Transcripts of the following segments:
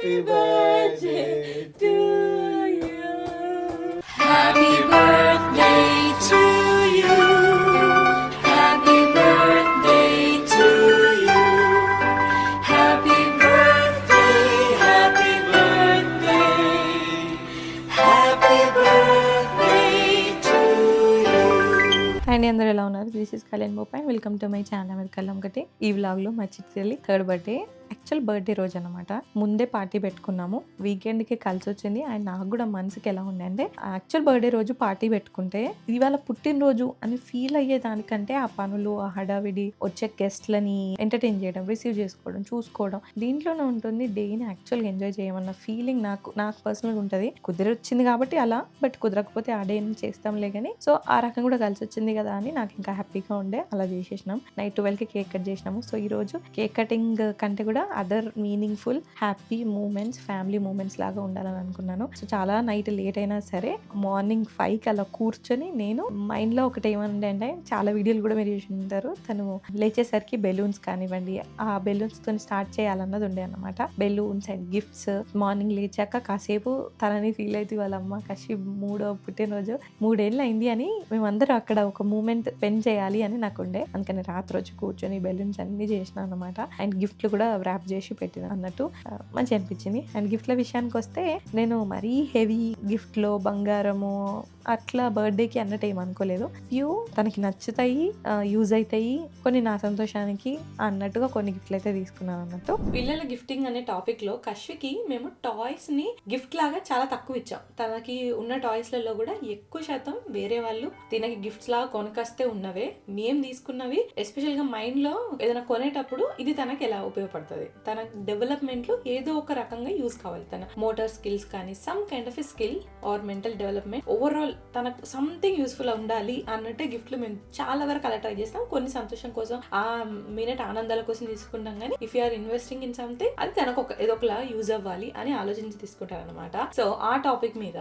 Happy birthday to you. Happy birthday to you. Happy birthday to you. Happy birthday, happy birthday. Happy birthday to you. And అందరూ ఎలా ఉన్నారు? This is Kalyan బోపాయ్. Welcome to my channel అమెరికల్లం ఒకటి. ఈ వ్లాగ్లో మా చిట్టి థర్డ్ బర్త్డే, యాక్చువల్ బర్త్డే రోజు అనమాట. ముందే పార్టీ పెట్టుకున్నాము, వీకెండ్కి కలిసి వచ్చింది. అండ్ నాకు కూడా మనసుకి ఎలా ఉండే అంటే, యాక్చువల్ బర్త్డే రోజు పార్టీ పెట్టుకుంటే ఇవాళ పుట్టినరోజు అని ఫీల్ అయ్యే దానికంటే ఆ పనులు, ఆ హడావిడి, వచ్చే గెస్ట్లని ఎంటర్టైన్ చేయడం, రిసీవ్ చేసుకోవడం, చూసుకోవడం, దీంట్లోనే ఉంటుంది. డేని యాక్చువల్గా ఎంజాయ్ చేయమన్న ఫీలింగ్ నాకు పర్సనల్గా ఉంటుంది. కుదిరొచ్చింది కాబట్టి అలా, బట్ కుదరకపోతే ఆ డేని చేస్తాంలే కానీ. సో ఆ రకం కూడా కలిసి వచ్చింది కదా అని నాకు ఇంకా హ్యాపీగా ఉండే, అలా చేసేసినాం. నైట్ 12కి కేక్ కట్ చేసినాము. సో ఈ రోజు కేక్ కటింగ్ కంటే కూడా other meaningful happy moments, family moments లాగా ఉండాలని అనుకున్నాను. సో చాలా నైట్ లేట్ అయినా సరే మార్నింగ్ 5కి అలా కూర్చొని నేను మైండ్లో ఒకటి ఏమంటే అంటే, చాలా వీడియోలు కూడా మీరు చూసి ఉంటారు, తను లేచేసరికి బెలూన్స్ కానివ్వండి, ఆ బెలూన్స్ తో స్టార్ట్ చేయాలన్నది ఉండే అనమాట. Balloons and gifts. మార్నింగ్ లేచాక కాసేపు తనని ఫీల్ అయితే వాళ్ళ అమ్మ కషి 3వ పుట్టినరోజు 3 ఏళ్ళు అయింది అని మేమందరం అక్కడ ఒక మూమెంట్ స్పెండ్ చేయాలి అని నాకు ఉండే. అందుకని రాత్రి వచ్చి కూర్చొని బెలూన్స్ అన్ని చేసిన అనమాట. అండ్ గిఫ్ట్లు కూడా ర్యాప్ చేసి పెట్టిన అన్నట్టు మంచి అనిపించింది. అండ్ గిఫ్ట్ల విషయానికి వస్తే, నేను మరీ హెవీ గిఫ్ట్లో బంగారము అట్లా బర్త్డేకి అన్నట్టు ఏమనుకోలేదు. ఫ్యూ తనకి నచ్చుతాయి, యూజ్ అవుతాయి, కొన్ని నా సంతోషానికి అన్నట్టుగా కొన్ని గిఫ్ట్లు అయితే తీసుకున్నాను అన్నట్టు. పిల్లల గిఫ్టింగ్ అనే టాపిక్ లో కశ్వికి మేము టాయ్స్ ని గిఫ్ట్ లాగా చాలా తక్కువ ఇచ్చాం. తనకి ఉన్న టాయ్స్ లలో కూడా ఎక్కువ శాతం వేరే వాళ్ళు తినకి గిఫ్ట్స్ లాగా కొనకస్తే ఉన్నవే. మేము తీసుకున్నవి ఎస్పెషల్ గా మైండ్ లో ఏదైనా కొనేటప్పుడు ఇది తనకి ఎలా ఉపయోగపడుతుంది, తన డెవలప్మెంట్ లో ఏదో ఒక రకంగా యూజ్ కావాలి. తన మోటార్ స్కిల్స్ కానీ some kind of a skill or mental development, overall తనకు సంథింగ్ యూస్ఫుల్ ఉండాలి అన్నట్టే గిఫ్ట్లు మేము చాలా వరకు అలా ట్రై చేస్తాం. కొన్ని సంతోషం కోసం, ఆ మినిట్ ఆనందాల కోసం తీసుకుంటాం. కానీ if you're investing in something, అది తనకు ఏదో ఒకలా యూజ్ అవ్వాలి అని ఆలోచించి తీసుకుంటారు అనమాట. సో ఆ టాపిక్ మీద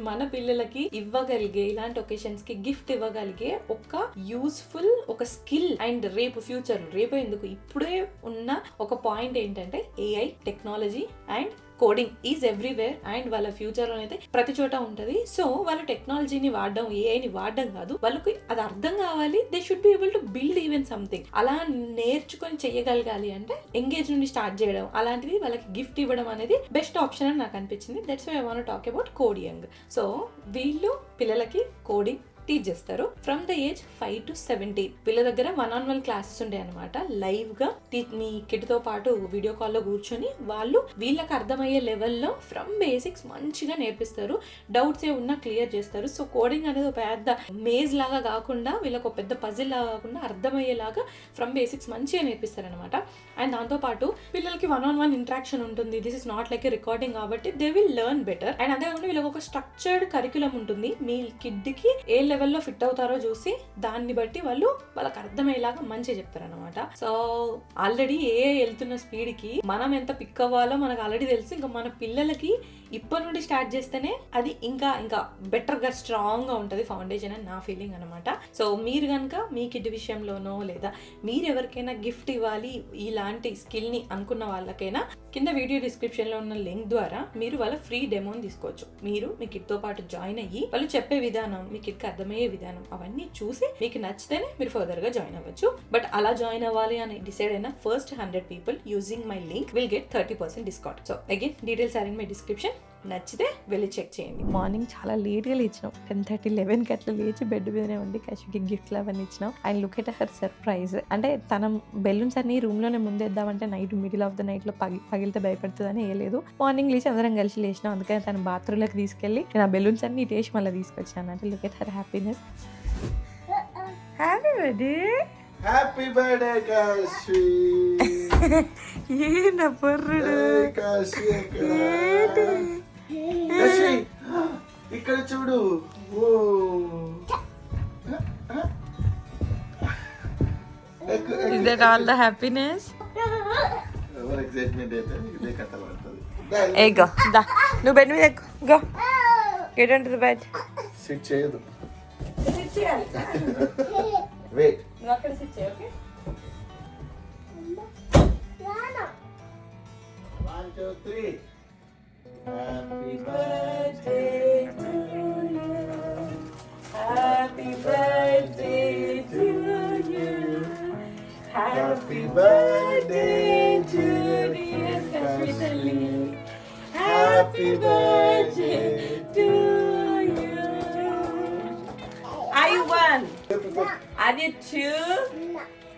మన పిల్లలకి ఇవ్వగలిగే, ఇలాంటి ఒకేషన్స్ కి గిఫ్ట్ ఇవ్వగలిగే ఒక యూస్ఫుల్ ఒక స్కిల్, అండ్ రేపు ఫ్యూచర్, రేపు ఎందుకు ఇప్పుడే ఉన్న ఒక పాయింట్ ఏంటంటే, AI technology and coding is everywhere. And వాళ్ళ ఫ్యూచర్ లో అయితే ప్రతి చోట ఉంటది. సో వాళ్ళ టెక్నాలజీని వాడడం, ఏఐని వాడడం కాదు, వాళ్ళకి అది అర్థం కావాలి. They should be able to build even something. అలా నేర్చుకొని చెయ్యగలగాలి అంటే ఎంగేజ్ నుండి స్టార్ట్ చేయడం, అలాంటిది వాళ్ళకి గిఫ్ట్ ఇవ్వడం అనేది బెస్ట్ ఆప్షన్ అని నాకు అనిపించింది. That's why I want to talk about coding. So వీళ్ళు పిల్లలకి కోడింగ్ టీచ్ చేస్తారు ఫ్రమ్ ద ఏజ్ 5 to 17. వీళ్ళ దగ్గర 1-on-1 క్లాసెస్ ఉంటాయి అనమాట. లైవ్ గా మీ కిడ్ తో పాటు వీడియో కాల్ లో కూర్చొని వాళ్ళు వీళ్ళకి అర్థమయ్యే లెవెల్లో ఫ్రమ్ బేసిక్స్ మంచిగా నేర్పిస్తారు. డౌట్స్ ఏ ఉన్నా క్లియర్ చేస్తారు. సో కోడింగ్ అనేది ఒక పెద్ద మేజ్ లాగా కాకుండా, వీళ్ళకి ఒక పెద్ద పజిల్ లాగా కాకుండా అర్థమయ్యేలాగా ఫ్రమ్ బేసిక్స్ మంచిగా నేర్పిస్తారు అనమాట. అండ్ దాంతో పాటు పిల్లలకి 1-on-1 ఇంటరాక్షన్ ఉంటుంది. This is not like a recording కాబట్టి they will learn better. And అంతేకాకుండా వీళ్ళకి ఒక స్ట్రక్చర్డ్ కరిక్యులం ఉంటుంది. మీ కిడ్ కి ఏ లెవెల్లో ఫిట్ అవుతారో చూసి దాన్ని బట్టి వాళ్ళకి అర్థమయ్యేలాగా మంచిగా చెప్తారనమాట. సో ఆల్రెడీ వెళ్తున్న స్పీడ్ కి మనం ఎంత పిక్ అవ్వాలో మనకు ఆల్రెడీ తెలుసు. ఇంకా మన పిల్లలకి ఇప్పటి నుండి స్టార్ట్ చేస్తేనే అది ఇంకా ఇంకా బెటర్ గా స్ట్రాంగ్ గా ఉంటది ఫౌండేషన్ అని నా ఫీలింగ్ అనమాట. సో మీరు కనుక మీ కిడ్ విషయంలోనో, లేదా మీరు ఎవరికైనా గిఫ్ట్ ఇవ్వాలి ఇలాంటి స్కిల్ ని అనుకున్న వాళ్ళకైనా, కింద వీడియో డిస్క్రిప్షన్ లో ఉన్న లింక్ ద్వారా మీరు వాళ్ళ ఫ్రీ డెమోని తీసుకోవచ్చు. మీరు మీ కిడ్ తో పాటు జాయిన్ అయ్యి వాళ్ళు చెప్పే విధానం, మీ కిడ్ కి అర్థమయ్యే విధానం అవన్నీ చూసి మీకు నచ్చితేనే మీరు ఫర్దర్ గా జాయిన్ అవ్వచ్చు. బట్ అలా జాయిన్ అవ్వాలి అని డిసైడ్ అయిన first 100 people using my link will get 30% discount. So again details are in my description. నచ్చితే వెళ్ళి చెక్ చేయండి. మార్నింగ్ చాలా లేట్గా లేచినాం. 10:30, 11కి అట్లా లేచి బెడ్ మీదనే ఉండి కశ్మికి గిఫ్ట్లు అవన్నీ ఇచ్చినాం. And look at her surprise. అంటే తన బెలూన్స్ అన్ని రూమ్ లోనే ముందేద్దామంటే night middle of the night లో పగిలితే భయపడుతుందని వేయలేదు. మార్నింగ్ లేచి అందరం కలిసి లేచినాం. అందుకని తన బాత్రూంలోకి తీసుకెళ్ళి నేను ఆ బెలూన్స్ అన్ని ఇటేసి మళ్ళీ తీసుకొచ్చాను. అంటే look at her happiness. Happy birthday. Happy birthday Kashi. ఏనా పొర్రుడు కాశీ ఇక్కడ చూడు. Is that all the happiness? Excitement అయితే ఇదే కథ పడుతుంది. Hey, go. Da. నువ్వు బెడ్ మీద ఎక్కు. Go. Get onto the bed. SIT చేయదు. Sit చేయాలి. వెయిట్. నువ్వు అక్కడ సిట్ చేయి, okay? 1 2, 3. Happy birthday to you. Happy birthday to you. Happy birthday to dear Kashmitali. Happy birthday to you. Are you one? Are you two?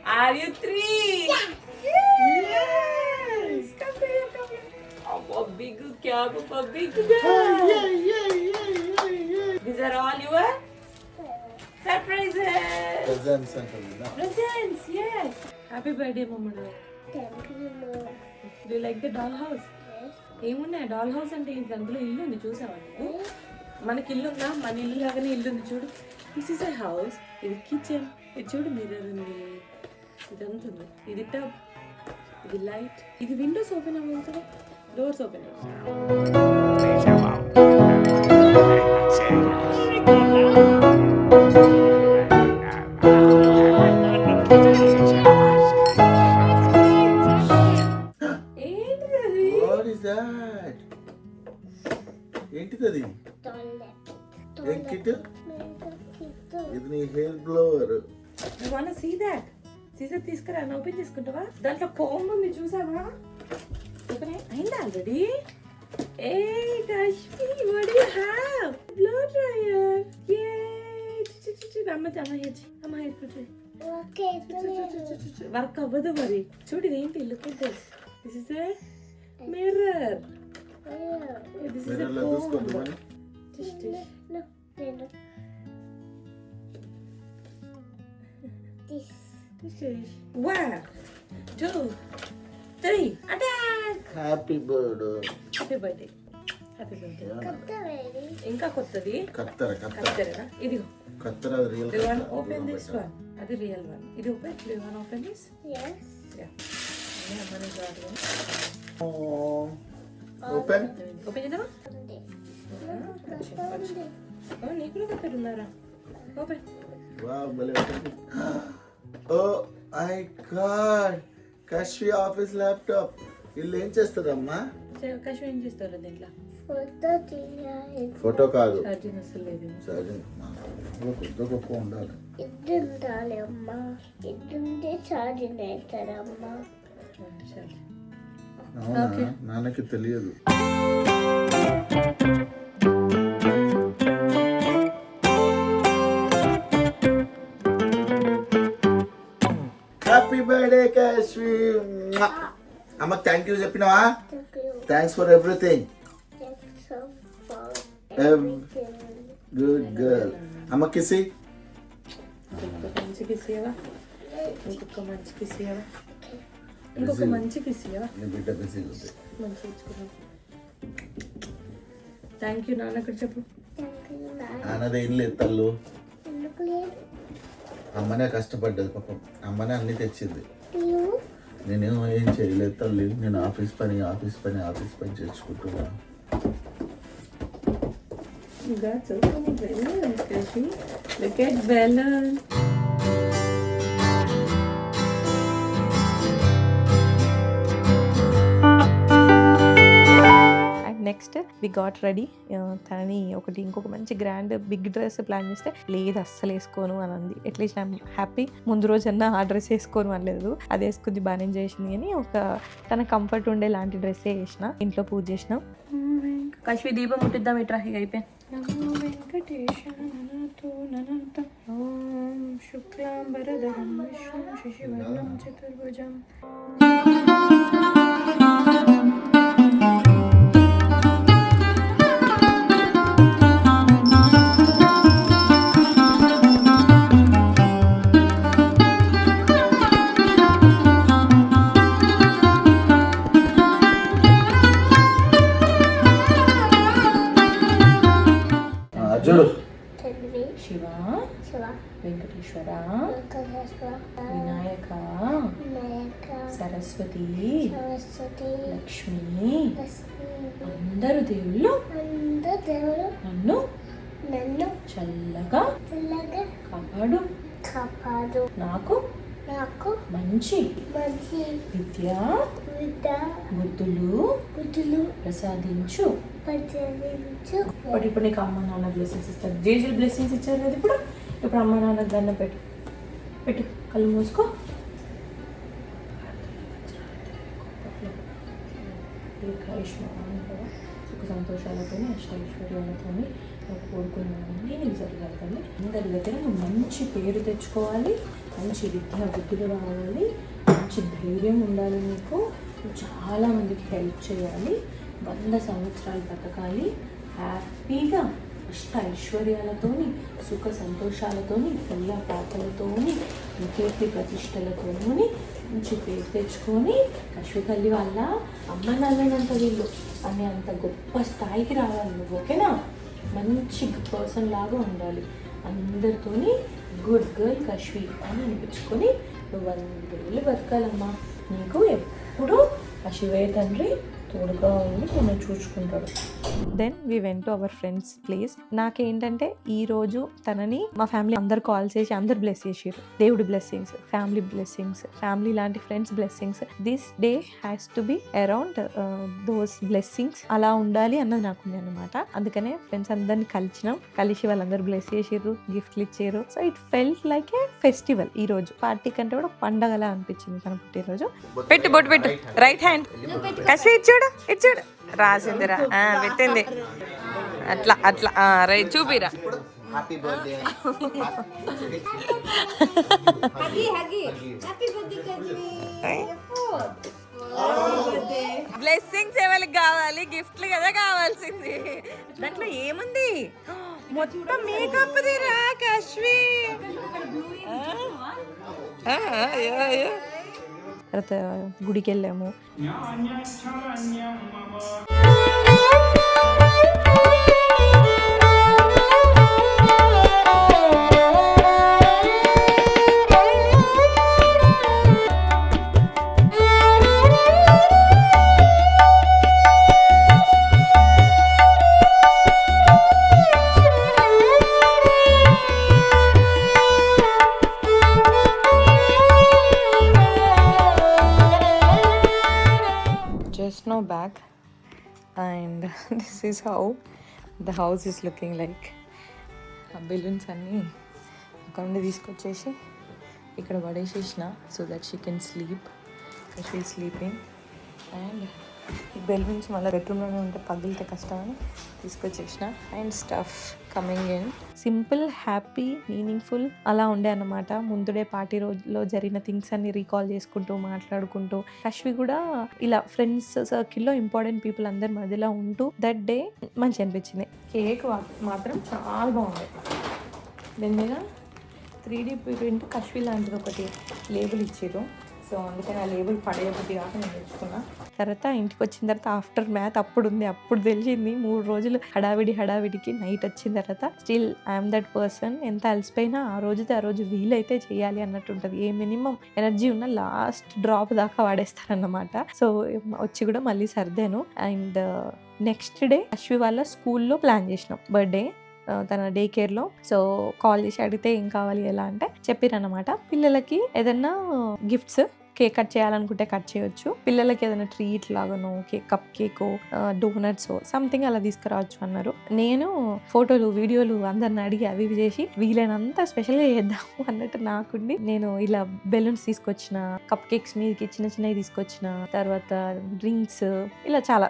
Are you three? Yes. Come here, come here. Oh, big cap, a big girl. These are all your surprises. Presents అంటుంది నా. Presents, yes. Happy birthday, Mamudu. Thank you, Mom. Do you like the doll house? Yes. ఏమున్నాయి doll house అంటే ఇంత అందులో ఇల్లు ఉంది చూసావా నువ్వు మనకి ఇల్లు ఉందా మన ఇల్లు లాగానే ఇల్లు ఉంది చూడు దిస్ ఇస్ ఎ హౌస్ ఇది కిచెన్ ఇది చూడు మిర్రర్ ఉంది ఇదంతా ఉంది ఇది టబ్ ఇది లైట్ ఇది విండోస్ ఓపెన్ అవ్వాలి doors open What is that? ఏంటిది అది? ఏం కిట్? ఇది నీ hair blower. You want to see that scissor తీసుకురా ఓపెన్ చేసుకుంటావా దాంట్లో కోమ్ ఉంది చూసావా ఓపెన్ అయిందా ఆల్రెడీ ఏ Kashmi what do you have blow dryer ఏ అమ్మ హెడ్ Okay, వర్క్ అవ్వదు మరి చూడు ఇదేంటి look at this this is a mirror this is a mirror లో చూసుకోండి మరి. no, no. This. 1 2 3 attack happy birthday. Happy birthday happy birthday Kata ready. ఇంకా కొత్తది కత్తెర కత్తెరనా ఇదిగో కత్తెర real do you want to open this one అది real one ఇది open do you want to open this Yes. yeah yeah మనం జాగ్రత్తగా open. Open చేద్దామా Kata. ఓ నీకు కూడా కత్తెర ఉందారా ఓపెన్ వావ్ భలే ఉంటుంది. Oh my God Kashvi office laptop. వీళ్ళు ఏం చేస్తారమ్మా? కష్ ఏం చేస్తారు దీంట్లో Photo diya. ఫోటో కాదు, ఛార్జింగ్ అసలు లేదు కొద్ది గొప్ప ఉండాలి. ఇద్దుండాలి అమ్మ. ఇద్దుంటే ఛార్జింగ్ అవుతారమ్మా. అవునా? Okay. నాన్నకి తెలియదు. Happy birthday Kashvi. అమ్మకి థ్యాంక్ యూ చెప్పినావా? Thank you. Thanks for everything. Thanks so for everything. Good girl. అమ్మ కిసి. ఇంకొక మంచి కిస్ ఇవ్వవా ఇంకొక మంచి కిస్ ఇవ్వవా ఇంకొక మంచి కిస్ ఇవ్వవా నీ బిడ్డ బిజీ ఉంది. మంచి ఇచ్చుకున్నాం థ్యాంక్ యూ నాన్న అక్కడ చెప్పు Thank you, Nana. నాన్నదేం లేదు తల్లు. ఎందుకు లేదు? అమ్మనే కష్టపడ్డది పాపం. అమ్మనే అన్ని తెచ్చింది. You? నేను ఏం చేయలేదు తల్లి. నేను ఆఫీస్ పని చేసుకుంటున్నా. That's so many balloons, Kashi. Look at balloons. And next we got ready తనని ఒకటి ఇంకొక మంచి గ్రాండ్ బిగ్ డ్రెస్ ప్లాన్ చేస్తే లేదు అస్సలు వేసుకోను అని అంది. అట్లీస్ట్ ఐమ్ హ్యాపీ ముందు రోజన్నా ఆ డ్రెస్ వేసుకోను అనలేదు. అది వేసుకుంది బాగానే చేసింది అని ఒక తన కంఫర్ట్ ఉండే లాంటి డ్రెస్సే వేసిన. ఇంట్లో పూజ చేసినాం. కశ్వి దీపం ముట్టిద్దాం ఇట్రా ఇక అయిపోయి నమో వెంకటేశ ననతో ననంత ఓం శుక్లాంబరధరం విష్ణుం శశివర్ణం చతుర్భుజం. చూడు. Tanvi. Shiva Shiva. Venkateswara Venkateshwara. Vinayaka Vinayaka. Saraswati Saraswati. Lakshmi Lakshmi. అందరు దేవుళ్ళు అందరు దేవుడు నన్ను నన్ను చల్లగా చల్లగా కాపాడు కాపాడు. నాకు నాకు మంచి మంచి విద్య విద్య బుద్ధులు బుద్ధులు ప్రసాదించు. ప్రతినిధించు. ఇప్పుడు నీకు అమ్మ నాన్న బ్లెస్సింగ్స్ ఇస్తారు. జేజులు బ్లెస్సింగ్స్ ఇచ్చారు కదా ఇప్పుడు. ఇప్పుడు అమ్మ నాన్న దండం పెట్టు. పెట్టు, కళ్ళు మూసుకో. సుఖ సంతోషాలతో అష్టైశ్వర్యాలతో కోరుకున్నానని నీకు జరగాలి. అందరి దగ్గర నువ్వు మంచి పేరు తెచ్చుకోవాలి, మంచి విద్యా బుద్ధులు రావాలి, మంచి ధైర్యం ఉండాలి నీకు. నువ్వు చాలామందికి హెల్ప్ చేయాలి, 100 సంవత్సరాలు బతకాలి హ్యాపీగా, అష్ట ఐశ్వర్యాలతోని, సుఖ సంతోషాలతోని, పిల్ల పాపలతోని, కీర్తి ప్రతిష్టలతోని మంచి పేరు తెచ్చుకొని కశ్వి తల్లి వాళ్ళ అమ్మ నాన్నంత వీళ్ళు అని అంత గొప్ప స్థాయికి రావాలి నువ్వు. ఓకేనా? మంచి పర్సన్ లాగా ఉండాలి, అందరితోని గుడ్ గర్ల్ కశ్వి అని అనిపించుకొని నువ్వు 100 ఏళ్ళు బతకాలమ్మా. నీకు ఎప్పుడు ఆ శివయ్య తండ్రి తోడుగా ఉండి నేను చూసుకుంటాడు. Then we went to our friends place. నాకేంటంటే ఈరోజు తనని మా ఫ్యామిలీ అందరు కాల్ చేసి అందరు బ్లెస్ చేసారు. దేవుడి బ్లెస్సింగ్స్, ఫ్యామిలీ బ్లెస్సింగ్స్, ఫ్యామిలీ లాంటి friends blessings. This day has to be around those blessings. అలా ఉండాలి అన్నది నాకు ఉంది అనమాట. అందుకనే ఫ్రెండ్స్ అందరిని కలిసి వాళ్ళందరూ బ్లెస్ చేసారు, గిఫ్ట్లు ఇచ్చారు. So it felt like A festival. ఈ రోజు పార్టీ కంటే కూడా పండగలా అనిపించింది తన పుట్టినరోజు. పెట్టు, బొట్టు పెట్టు. రైట్ హ్యాండ్ కసి ఇచ్చాడు, ఇచ్చాడు, రాసిందిరా, పెట్టింది. అట్లా అట్లా రైట్ చూపిరా. Happy birthday. బ్లెస్సింగ్స్ ఎవరికి కావాలి? గిఫ్ట్లు కదా కావాల్సింది. దాంట్లో ఏముంది? మొత్తం మేకప్ దిరా కశ్వి. తర్వాత గుడికి వెళ్ళాము. Just now back, and this is how the house is looking like. ఆ బెలూన్స్ అన్నీ అక్కడ నుండి తీసుకొచ్చేసి ఇక్కడ పడేసేసిన so that she can sleep. She sleeping. And ఈ బెలూన్స్ మళ్ళీ బెడ్రూమ్లోనే ఉంటే పగిలితే కష్టం అని తీసుకొచ్చేసిన. And stuff coming in. Simple, happy, meaningful అలా ఉండే అన్నమాట. ముందుడే పార్టీ రోజులో జరిగిన థింగ్స్ అన్ని రీకాల్ చేసుకుంటూ మాట్లాడుకుంటూ కశ్వి కూడా ఇలా ఫ్రెండ్స్ సర్కిల్లో ఇంపార్టెంట్ పీపుల్ అందరి మధ్యలో ఉంటూ దట్ డే మంచి అనిపించింది. కేక్ మాత్రం చాలా బాగుంది. దాని మీద 3D ప్రింట్ కశ్వి లాంటిది ఒకటి లేబుల్ ఇచ్చారు. సో అందుకని ఆ లేబుల్ పడేయబుద్ధి కాక నేను తెచ్చుకున్నా. తర్వాత ఇంటికి వచ్చిన తర్వాత ఆఫ్టర్ మ్యాథ్ అప్పుడు తెలిసింది 3 రోజులు హడావిడికి నైట్ వచ్చిన తర్వాత స్టిల్ ఐఎమ్ దట్ పర్సన్. ఎంత అలసిపోయినా ఆ రోజు వీలైతే చేయాలి అన్నట్టు ఉంటుంది. ఏ మినిమం ఎనర్జీ ఉన్నా లాస్ట్ డ్రాప్ దాకా వాడేస్తారన్నమాట. సో వచ్చి కూడా మళ్ళీ సర్దాను. అండ్ నెక్స్ట్ డే అశ్వి వాళ్ళ స్కూల్లో ప్లాన్ చేసినాం బర్త్డే తన డే కేర్లో. సో కాల్ చేసి అడిగితే ఏం కావాలి ఎలా అంటే చెప్పారన్నమాట. పిల్లలకి ఏదన్నా గిఫ్ట్స్ కేక్ కట్ చేయాలనుకుంటే కట్ చేయొచ్చు, పిల్లలకి ఏదైనా ట్రీట్ లాగానో కప్ కేక్ డోనట్స్ సంథింగ్ అలా తీసుకురావచ్చు అన్నారు. నేను ఫోటోలు వీడియోలు అందరిని అడిగి అవి చేసి వీలైనంత స్పెషల్గా చేద్దాము అన్నట్టు నాకుండి నేను ఇలా బెలూన్స్ తీసుకొచ్చిన, కప్ కేక్స్ మీదకి చిన్నవి తీసుకొచ్చిన, తర్వాత డ్రింక్స్ ఇలా చాలా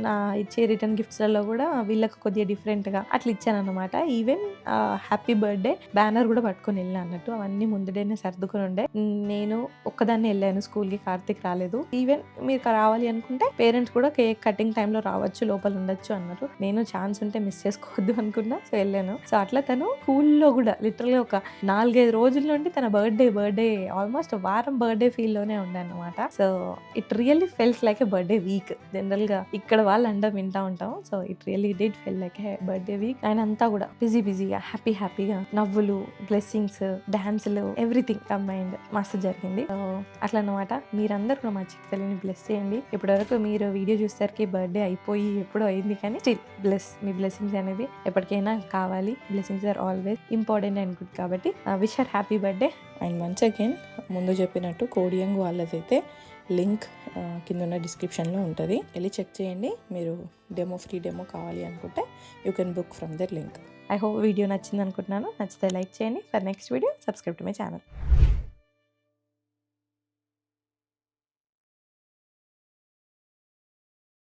నా ఇచ్చే రిటర్న్ గిఫ్ట్స్లలో కూడా వీళ్ళకి కొద్దిగా డిఫరెంట్గా అట్లా ఇచ్చాను అనమాట. ఈవెన్ హ్యాపీ బర్త్డే బ్యానర్ కూడా పట్టుకొని వెళ్ళాను అన్నట్టు. అవన్నీ ముందుడేనే సర్దుకొని ఉండే. నేను ఒక్కదాన్ని వెళ్ళాను స్కూల్కి, కార్తిక్ రాలేదు. ఈవెన్ మీరు రావాలి అనుకుంటే పేరెంట్స్ కూడా కేక్ కటింగ్ టైంలో రావచ్చు, లోపల ఉండొచ్చు అన్నారు. నేను ఛాన్స్ ఉంటే మిస్ చేసుకోవద్దు అనుకున్నా. సో వెళ్ళాను. సో అట్లా తను స్కూల్లో కూడా లిటరల్గా ఒక 4-5 రోజుల నుండి తన బర్త్డే ఆల్మోస్ట్ వారం బర్త్డే ఫీల్లోనే ఉండే అన్నమాట. So it really felt like a birthday week. జనరల్గా ఇక్కడ వాళ్ళు అండం వింటా ఉంటాం. So it really did feel like a birthday week. ఆయన అంతా కూడా బిజీగా హ్యాపీగా నవ్వులు, బ్లెస్సింగ్స్, డాన్సులు, ఎవ్రీథింగ్ కంబైన్డ్ మస్తు జరిగింది. అట్లా అన్నమాట. మీరందరూ కూడా మా చిట్టి తల్లిని బ్లెస్ చేయండి. ఇప్పటివరకు మీరు వీడియో చూసేసరికి బర్త్డే అయిపోయి ఎప్పుడో అయింది, కానీ స్టిల్ మీ బ్లెస్సింగ్స్ అనేది ఎప్పటికైనా కావాలి. Blessings are always important and good. కాబట్టి wish her happy birthday. And once again ముందు చెప్పినట్టు కోడియంగ్ వాళ్ళదైతే లింక్ కింద ఉన్న డిస్క్రిప్షన్లో ఉంటుంది, వెళ్ళి చెక్ చేయండి. మీరు ఫ్రీ డెమో కావాలి అనుకుంటే you can book from the link. I hope video నచ్చింది అనుకుంటున్నాను. నచ్చితే లైక్ చేయండి. For next video subscribe to my channel.